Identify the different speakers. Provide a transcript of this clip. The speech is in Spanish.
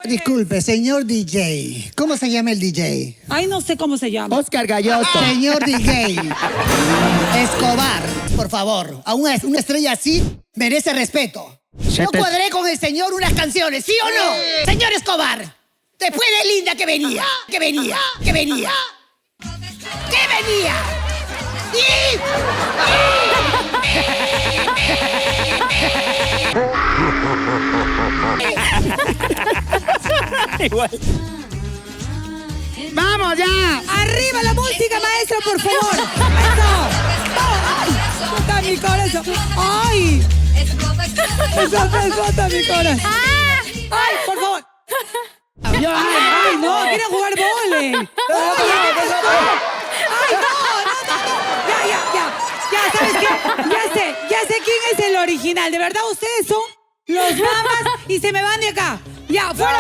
Speaker 1: Disculpe, señor DJ. ¿Cómo se llama el DJ?
Speaker 2: Ay, no sé cómo se llama.
Speaker 3: Oscar Galloso.
Speaker 1: Señor DJ. Escobar, por favor. A una estrella así merece respeto. Yo cuadré con el señor unas canciones, ¿sí o no? Señor Escobar. Después de Linda que venía. ¿Qué venía?
Speaker 3: ¡Vamos ya!
Speaker 2: ¡Arriba la música, maestro, por favor! ¡Eso! ¡Ay! ¡Explota mi corazón! ¡Ay! ¡Explota mi corazón! ¡Ay, por favor! ¡Ay, no! ¡Quiero jugar vóley! ¡Ay, no! Ya, ¿sabes qué? Ya sé quién es el original. De verdad, ustedes son los mamas y se me van de acá. Ya, fuera.